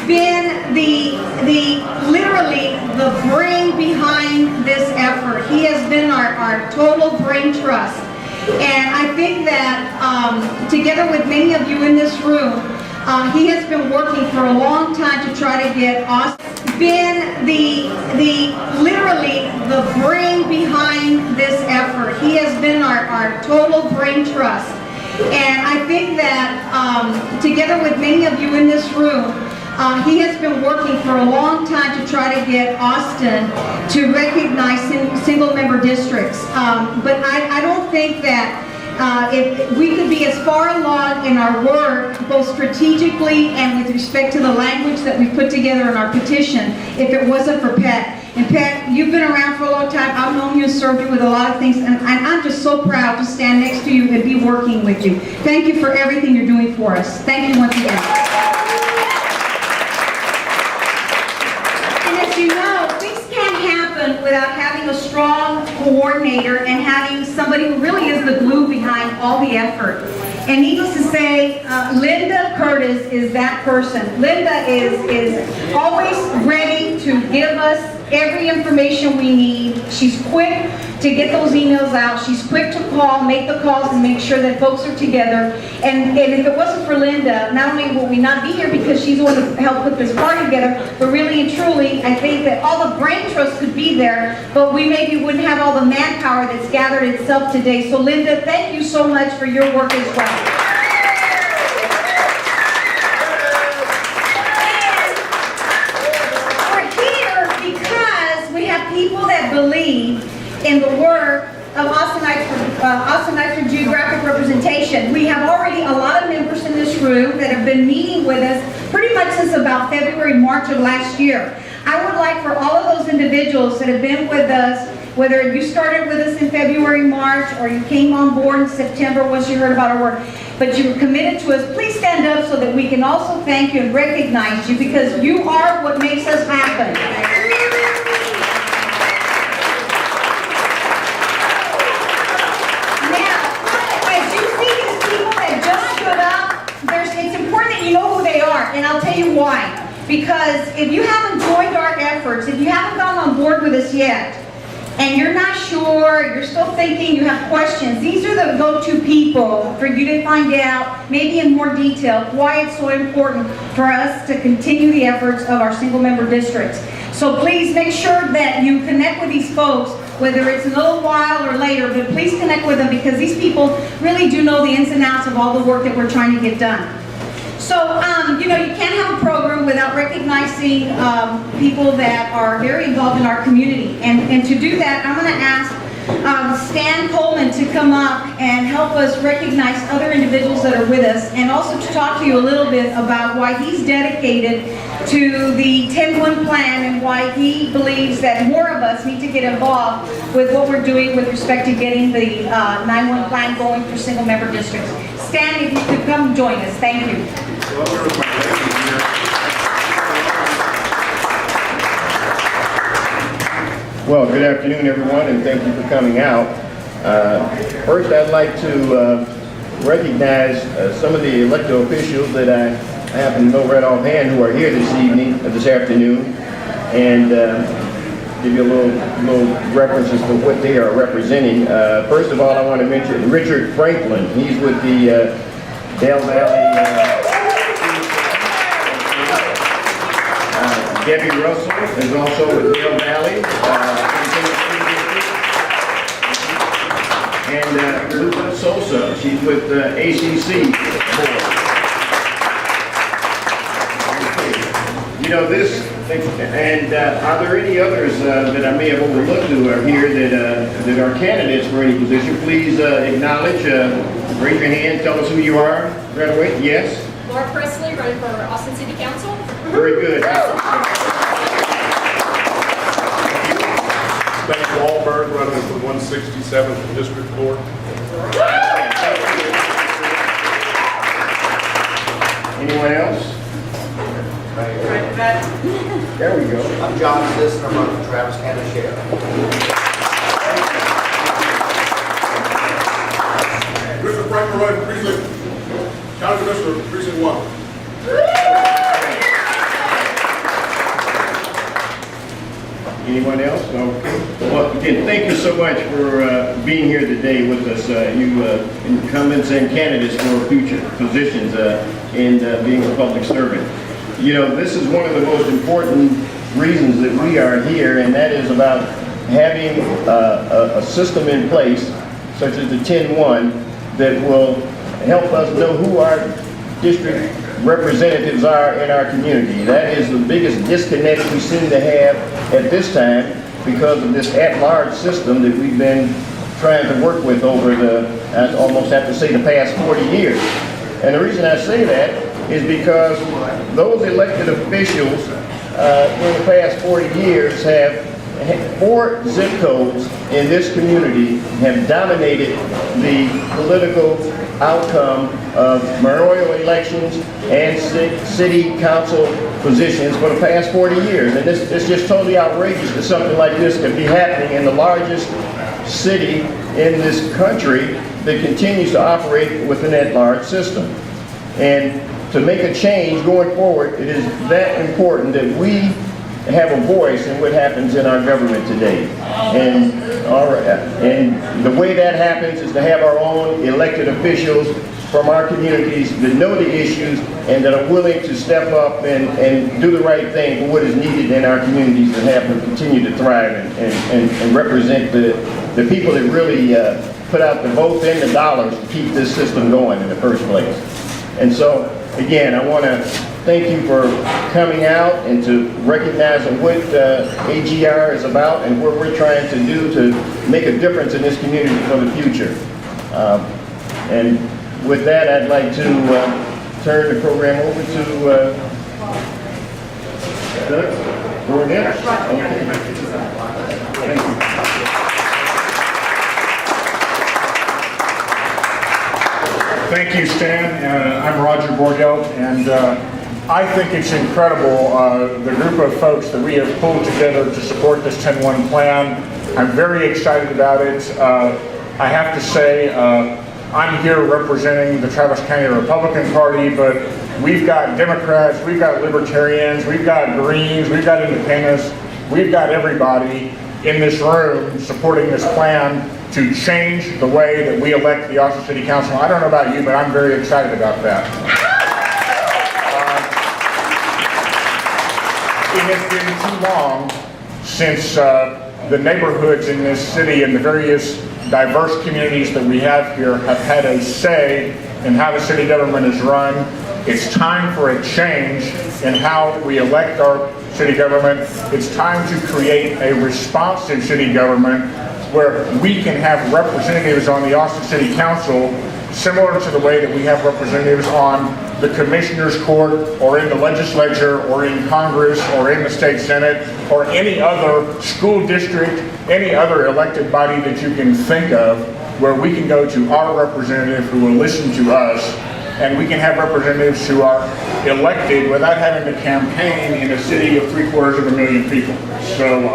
been literally the brain behind this effort. He has been our total brain trust. And I think that together with many of you in this room, he has been working for a long time to try to get us. Been literally the brain behind this effort. He has been our total brain trust. And I think that together with many of you in this room, he has been working for a long time to try to get Austin to recognize single-member districts. But I don't think that if we could be as far along in our work, both strategically and with respect to the language that we put together in our petition, if it wasn't for Pat. And Pat, you've been around for a long time. I've known you and served you with a lot of things, and I'm just so proud to stand next to you and be working with you. Thank you for everything you're doing for us. Thank you once again. And as you know, things can't happen without having a strong coordinator and having somebody who really is the glue behind all the effort. And needless to say, Linda Curtis is that person. Linda is always ready to give us every information we need. She's quick to get those emails out. She's quick to call, make the calls, and make sure that folks are together. And if it wasn't for Linda, not only will we not be here because she's the one who helped put this party together, but really and truly, I think that all the brain trust could be there, but we maybe wouldn't have all the manpower that's gathered itself today. So Linda, thank you so much for your work as well. People that believe in the work of Austinites for geographic representation. We have already a lot of members in this room that have been meeting with us pretty much since about February, March of last year. I would like for all of those individuals that have been with us, whether you started with us in February, March, or you came on board in September once you heard about our work, but you were committed to us, please stand up so that we can also thank you and recognize you, because you are what makes us happen. You know who they are, and I'll tell you why. Because if you haven't joined our efforts, if you haven't gone on board with us yet, and you're not sure, you're still thinking, you have questions, these are the go-to people for you to find out, maybe in more detail, why it's so important for us to continue the efforts of our single-member districts. So please make sure that you connect with these folks, whether it's in a little while or later, but please connect with them, because these people really do know the ins and outs of all the work that we're trying to get done. So, you know, you can't have a program without recognizing people that are very involved in our community. And to do that, I'm going to ask Stan Coleman to come up and help us recognize other individuals that are with us, and also to talk to you a little bit about why he's dedicated to the 10-1 plan and why he believes that more of us need to get involved with what we're doing with respect to getting the 9-1 plan going for single-member districts. Stan, if you could come join us. Thank you. Well, good afternoon, everyone, and thank you for coming out. First, I'd like to recognize some of the elected officials that I happen to know right offhand who are here this afternoon, and give you a little references for what they are representing. First of all, I want to mention Richard Franklin. He's with the Dale Valley. Debbie Russell is also with Dale Valley. And Lupa Sosa, she's with ACC board. You know this, and are there any others that I may have overlooked who are here that are candidates for any position? Please acknowledge, raise your hand, tell us who you are right away. Yes? Laura Presley, running for Austin City Council. Very good. Ben Wahlberg, running for 167th District Court. Anyone else? There we go. I'm John Smith, and I'm running for Travis County Sheriff. Franklin running for precinct, county commissioner, precinct 1. Anyone else? No. Well, again, thank you so much for being here today with us, you incumbents and candidates for future positions in being a public servant. You know, this is one of the most important reasons that we are here, and that is about having a system in place, such as the 10-1, that will help us know who our district representatives are in our community. That is the biggest disconnect we seem to have at this time because of this at-large system that we've been trying to work with over I almost have to say the past 40 years. And the reason I say that is because those elected officials in the past 40 years have 4 zip codes in this community have dominated the political outcome of mayoral elections and city council positions for the past 40 years. And it's just totally outrageous that something like this could be happening in the largest city in this country that continues to operate within that large system. And to make a change going forward, it is that important that we have a voice in what happens in our government today. And the way that happens is to have our own elected officials from our communities that know the issues and that are willing to step up and do the right thing for what is needed in our communities to have them continue to thrive and represent the people that really put out the votes and the dollars to keep this system going in the first place. And so, again, I want to thank you for coming out and to recognizing what AGR is about and what we're trying to do to make a difference in this community for the future. And with that, I'd like to turn the program over to Doug. Springnet. Thank you. Thank you, Stan. I'm Roger Borgelt, and I think it's incredible, the group of folks that we have pulled together to support this 10-1 plan. I'm very excited about it. I have to say, I'm here representing the Travis County Republican Party, but we've got Democrats, we've got Libertarians, we've got Greens, we've got Independents, we've got everybody in this room supporting this plan to change the way that we elect the Austin City Council. I don't know about you, but I'm very excited about that. It has been too long since the neighborhoods in this city and the various diverse communities that we have here have had a say in how the city government is run. It's time for a change in how we elect our city government. It's time to create a responsive city government where we can have representatives on the Austin City Council similar to the way that we have representatives on the Commissioner's Court or in the legislature or in Congress or in the state Senate or any other school district, any other elected body that you can think of, where we can go to our representative who will listen to us, and we can have representatives who are elected without having to campaign in a city of 750,000 people. So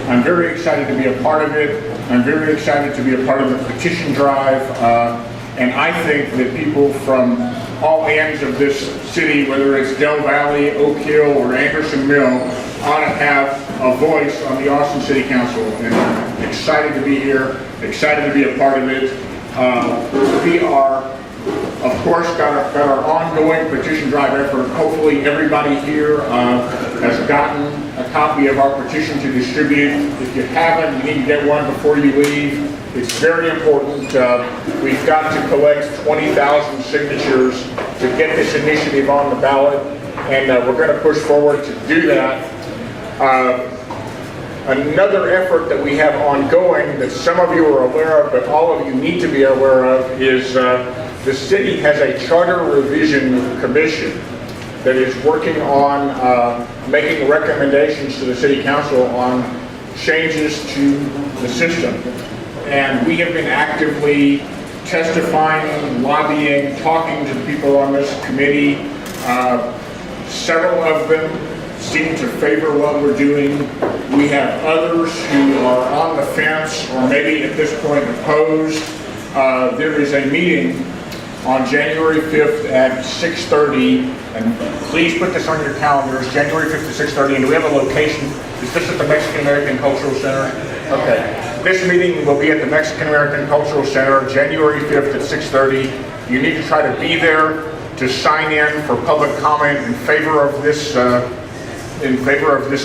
I'm very excited to be a part of it. I'm very excited to be a part of the petition drive. And I think that people from all ends of this city, whether it's Del Valley, Oak Hill, or Anderson Mill, ought to have a voice on the Austin City Council. And I'm excited to be here, excited to be a part of it. We are, of course, got our ongoing petition drive effort. Hopefully everybody here has gotten a copy of our petition to distribute. If you haven't, you need to get one before you leave. It's very important. We've got to collect 20,000 signatures to get this initiative on the ballot, and we're going to push forward to do that. Another effort that we have ongoing that some of you are aware of, but all of you need to be aware of, is the city has a charter revision commission that is working on making recommendations to the city council on changes to the system. And we have been actively testifying, lobbying, talking to the people on this committee. Several of them seem to favor what we're doing. We have others who are on the fence or maybe at this point opposed. There is a meeting on January 5th at 6:30, and please put this on your calendars, January 5th at 6:30, and do we have a location? Is this at the Mexican American Cultural Center? Okay. This meeting will be at the Mexican American Cultural Center, January 5th at 6:30. You need to try to be there to sign in for public comment in favor of this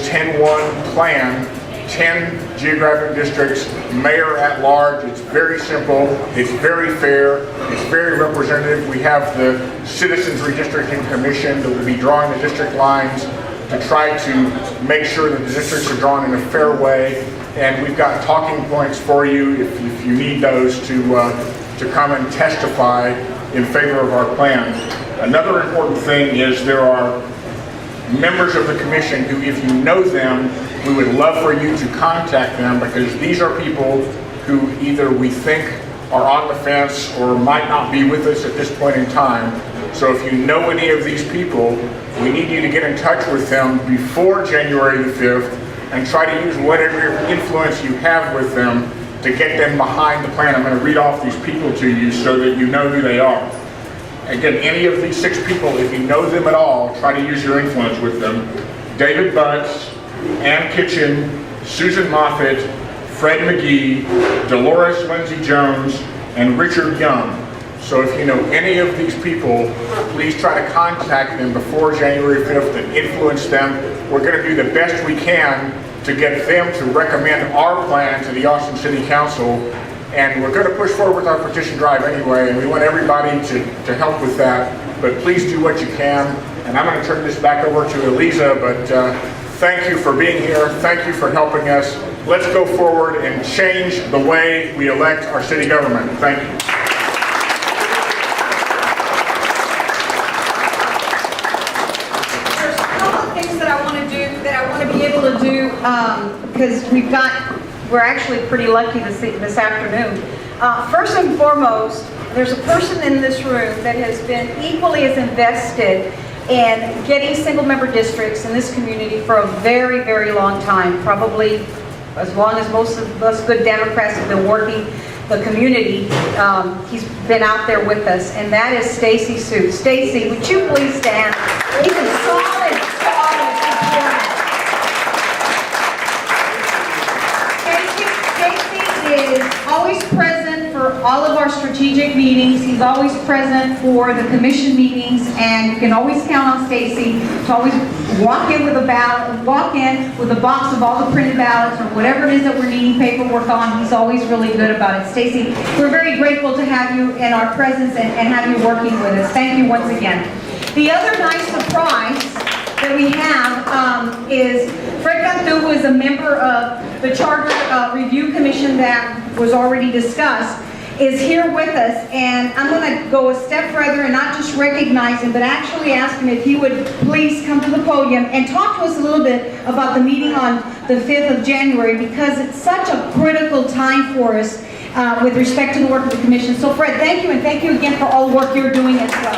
10-1 plan. 10 geographic districts, mayor at large. It's very simple, it's very fair, it's very representative. We have the Citizens Redistricting Commission that will be drawing the district lines to try to make sure that the districts are drawn in a fair way. And we've got talking points for you if you need those to come and testify in favor of our plan. Another important thing is there are members of the commission who, if you know them, we would love for you to contact them, because these are people who either we think are on the fence or might not be with us at this point in time. So if you know any of these people, we need you to get in touch with them before January the 5th and try to use whatever influence you have with them to get them behind the plan. I'm going to read off these people to you so that you know who they are. Again, any of these 6 people, if you know them at all, try to use your influence with them. David Butts, Ann Kitchen, Susan Moffitt, Fred McGee, Dolores Lindsay Jones, and Richard Young. So if you know any of these people, please try to contact them before January 5th and influence them. We're going to do the best we can to get them to recommend our plan to the Austin City Council. And we're going to push forward with our petition drive anyway, and we want everybody to help with that. But please do what you can. And I'm going to turn this back over to Eliza, but thank you for being here. Thank you for helping us. Let's go forward and change the way we elect our city government. Thank you. There's a couple of things that I want to do, that I want to be able to do, because we're actually pretty lucky this afternoon. First and foremost, there's a person in this room that has been equally as invested in getting single-member districts in this community for a very, very long time, probably as long as most of us good Democrats have been working the community. He's been out there with us, and that is Stacy Sue. Stacy, would you please stand? He's a solid supporter. Stacy is always present for all of our strategic meetings. He's always present for the commission meetings, and you can always count on Stacy to always walk in with a ballot, walk in with a box of all the printed ballots or whatever it is that we're needing paperwork on. He's always really good about it. Stacy, we're very grateful to have you in our presence and have you working with us. Thank you once again. The other nice surprise that we have is Fred Cantu, who is a member of the Charter Review Commission that was already discussed, is here with us, and I'm going to go a step further and not just recognize him, but actually ask him if he would please come to the podium and talk to us a little bit about the meeting on the 5th of January, because it's such a critical time for us with respect to the work of the Commission. So Fred, thank you, and thank you again for all the work you're doing as well.